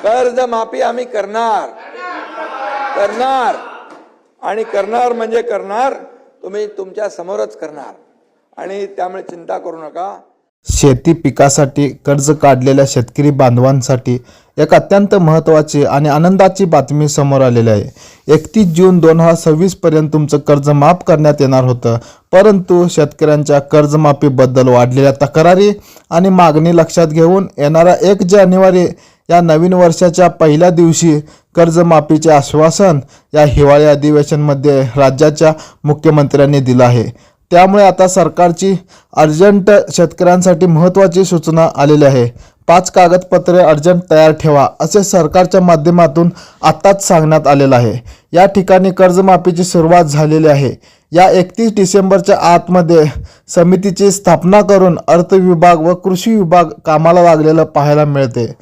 कर्जमाफी आम्ही करणार आणि करणार म्हणजे करणार, तुम्ही तुमच्या समोरच करणार आणि त्यामुळे चिंता करू नका। शेती पिकासाठी कर्ज काढलेल्या शेतकरी बांधवांसाठी एक अत्यंत महत्त्वाची आणि आनंदाची बातमी समोर आलेली आहे। 31 जून 2026 पर्यंत तुमचं कर्ज माफ करण्यात येणार होतं, परंतु शेतकऱ्यांच्या कर्जमाफीबद्दल वाढलेल्या तक्रारी आणि मागणी लक्षात घेऊन येणाऱ्या 1 जानेवारी या नवीन वर्षाच्या पहिल्या दिवशी कर्जमाफीचे आश्वासन या हिवाळी अधिवेशनामध्ये राज्याच्या मुख्यमंत्र्यांनी दिलं आहे। त्यामुळे आता सरकारची अर्जंट शेतकऱ्यांसाठी महत्त्वाची सूचना आलेली आहे। 5 कागदपत्रे अर्जंट तयार ठेवा असे सरकारच्या माध्यमातून आताच सांगण्यात आलेलं आहे। या ठिकाणी कर्जमाफीची सुरुवात झालेली आहे। या 31 डिसेंबरच्या आतमध्ये समितीची स्थापना करून अर्थ विभाग व कृषी विभाग कामाला लागलेलं पाहायला मिळते।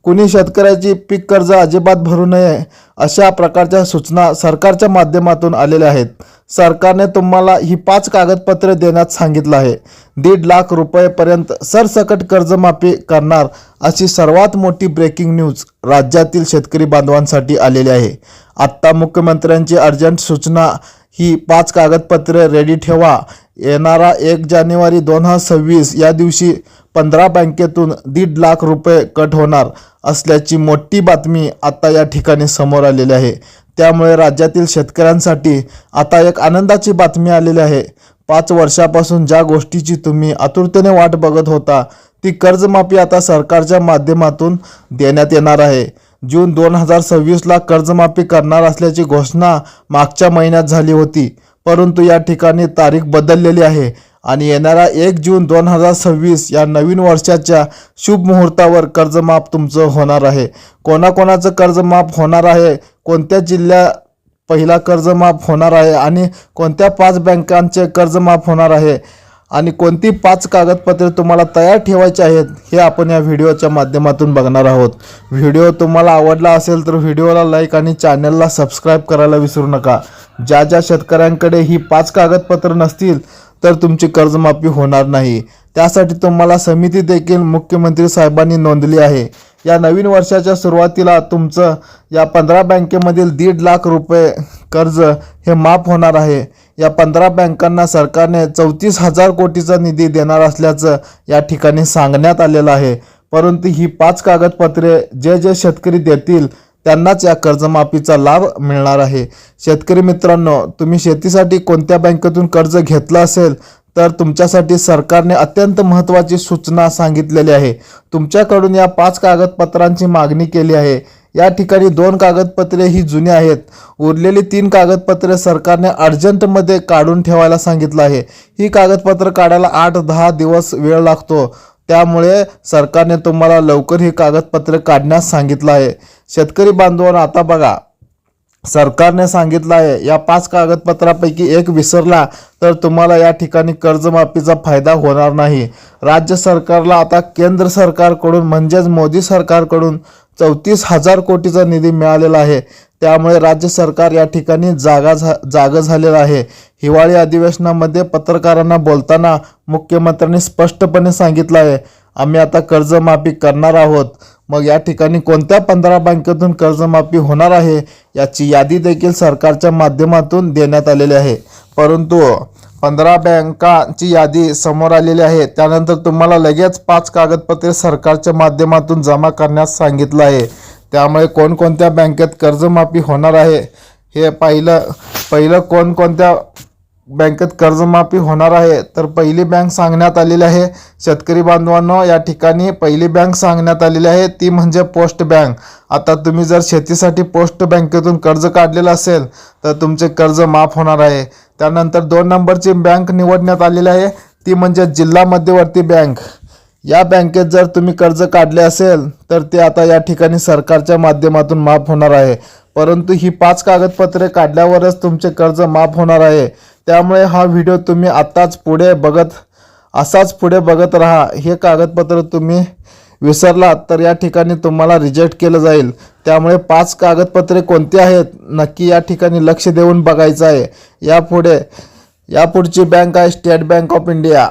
कुणी शेतकऱ्याची पीक कर्ज अजिबात भरू नये अशा प्रकारच्या सूचना सरकारच्या माध्यमातून आलेल्या आहेत। सरकारने तुम्हाला ही 5 कागदपत्रे देण्यात सांगितलं आहे। 1.5 लाख रुपयेपर्यंत सरसकट कर्जमाफी करणार अशी सर्वात मोठी ब्रेकिंग न्यूज राज्यातील शेतकरी बांधवांसाठी आलेली आहे। आत्ता मुख्यमंत्र्यांची अर्जंट सूचना ही 5 कागदपत्रे रेडी ठेवा। येणारा 1 जानेवारी 2026 या दिवशी 15 बँकेतून 1.5 लाख रुपये कट होणार असल्याची मोठी बातमी आता या ठिकाणी समोर आलेली आहे। त्यामुळे राज्यातील शेतकऱ्यांसाठी आता एक आनंदाची बातमी आलेली आहे। 5 वर्षापासून ज्या गोष्टीची तुम्ही आतुरतेने वाट बघत होता ती कर्जमाफी आता सरकारच्या माध्यमातून देण्यात येणार आहे। जून 2026 ला कर्जमाफी करणार असल्याची घोषणा मागच्या महिन्यात झाली होती, परंतु या ठिकाणी तारीख बदललेली आहे आणि येणारा 1 जून 2026 या नवीन वर्षाच्या शुभ मुहूर्तावर कर्जमाफ तुमचं होणार आहे। कोणाकोणाचं कर्जमाफ होणार आहे, कोणत्या जिल्ह्यात पहिला कर्जमाफ होणार आहे आणि कोणत्या 5 बँकांचे कर्जमाफ होणार आहे आणि कोणती 5 कागदपत्रे तुम्हाला तयार ठेवायची आहेत हे आपण या व्हिडिओच्या माध्यमातून बघणार आहोत। व्हिडिओ तुम्हाला आवडला असेल तर व्हिडिओला लाईक आणि चॅनलला सबस्क्राईब करायला विसरू नका। ज्या शेतकऱ्यांकडे ही 5 कागदपत्रे नसतील तर तुमची कर्जमाफी होणार नाही। त्यासाठी तुम्हाला समिती देखील मुख्यमंत्री साहेबांनी नोंदली आहे। या नवीन वर्षाच्या सुरुवातीला तुमचं या 15 बँकेमधील 1.5 लाख रुपये कर्ज हे माफ होणार आहे। या 15 बँकांना सरकारने 34,000 कोटीचा निधी देणार असल्याचं या ठिकाणी सांगण्यात आलेलं आहे। परंतु ही 5 कागदपत्रे जे शेतकरी देतील त्यांनाच या कर्जमाफीचा लाभ मिळणार आहे। शेतकरी मित्रांनो, तुम्ही शेतीसाठी कोणत्या बँकेतून कर्ज घेतलं असेल तर तुमच्यासाठी सरकारने अत्यंत महत्त्वाची सूचना सांगितलेली आहे। तुमच्याकडून या 5 कागदपत्रांची मागणी केली आहे। या ठिकाणी 2 कागदपत्रे ही जुनी आहेत, उरलेली 3 कागदपत्रे सरकारने अर्जंटमध्ये काढून ठेवायला सांगितलं आहे। ही कागदपत्र काढायला 8-10 दिवस वेळ लागतो, त्यामुळे सरकारने तुम्हाला लवकर ही कागदपत्रे काढण्यास सांगितलं आहे। शेतकरी बांधवांनो, आता बघा, सरकारने सांगितलं आहे या 5 कागदपत्रापैकी एक विसरला तर तुम्हाला या ठिकाणी कर्जमाफीचा फायदा होणार नाही। राज्य सरकारला आता केंद्र सरकारकडून म्हणजेच मोदी सरकारकडून 34,000 कोटीचा निधी मिळालेला आहे। त्यामुळे राज्य सरकार या ठिकाणी जागं झालेलं आहे। हिवाळी अधिवेशनामध्ये पत्रकारांना बोलताना मुख्यमंत्र्यांनी स्पष्टपणे सांगितलं आहे आम्ही आता कर्जमाफी करणार आहोत। मग या ठिकाणी कोणत्या 15 बँकेतून कर्जमाफी होणार आहे याची यादी देखील सरकारच्या माध्यमातून देण्यात आलेली आहे। परंतु 15 बँकांची यादी समोर आलेली आहे, त्यानंतर तुम्हाला लगेच 5 कागदपत्रे सरकारच्या माध्यमातून जमा करण्यास सांगितलं आहे। त्यामुळे कोणकोणत्या बँकेत कर्जमाफी होणार आहे हे पहिलं कोणकोणत्या बँकेत कर्जमाफी होणार आहे तर पहिली बँक सांगण्यात आलेली आहे। शेतकरी बांधवांनो, या ठिकाणी पहिली बँक सांगण्यात आलेली आहे ती म्हणजे पोस्ट बँक। आता तुम्ही जर शेतीसाठी पोस्ट बँकेतून कर्ज काढलेलं असेल तर तुमचे कर्ज माफ होणार आहे। त्यानंतर 2 नंबरची बँक निवडण्यात आलेली आहे ती म्हणजे जिल्हा मध्यवर्ती बँक। या बँकेत जर तुम्ही कर्ज काढले असेल तर ते आता या ठिकाणी सरकारच्या माध्यमातून माफ होणार आहे। परंतु ही 5 कागदपत्रे काढल्यावरच तुमचे कर्ज माफ होणार आहे। त्यामुळे हा व्हिडिओ तुम्ही आताच पुढे बघत राहा। हे कागदपत्र तुम्ही विसरलात तर या ठिकाणी तुम्हाला रिजेक्ट केलं जाईल। त्यामुळे 5 कागदपत्रे कोणती आहेत नक्की या ठिकाणी लक्ष देऊन बघायचं आहे। यापुढची बँक आहे स्टेट बँक ऑफ इंडिया।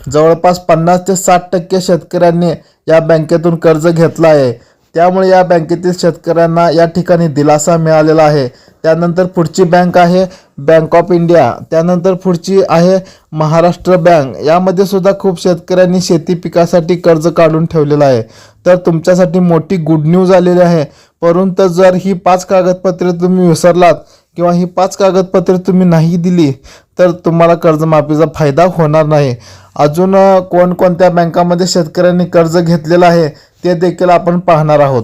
जवळपास 50 ते 60% शेतकऱ्यांनी या बँकेतून कर्ज घेतलं आहे। त्यामुळे या बँकेतील शेतकऱ्यांना या ठिकाणी दिलासा मिळालेला आहे. त्यानंतर पुढची बँक आहे बँक ऑफ इंडिया. त्यानंतर पुढची आहे महाराष्ट्र बँक. यामध्ये सुद्धा खूप शेतकऱ्यांनी शेती पिकासाठी कर्ज काढून ठेवलेलं आहे. तर तुमच्यासाठी मोठी गुड न्यूज आलेली आहे. परंतु जर ही 5 कागदपत्रे तुम्ही विसरलात किंवा ही 5 कागदपत्रे तुम्ही नाही दिली तर तुम्हाला कर्जमाफीचा फायदा होणार नाही. अजून कोणकोणत्या बँकामध्ये शेतकऱ्यांनी कर्ज घेतलेलं आहे ते देखील आपण पाहणार आहोत.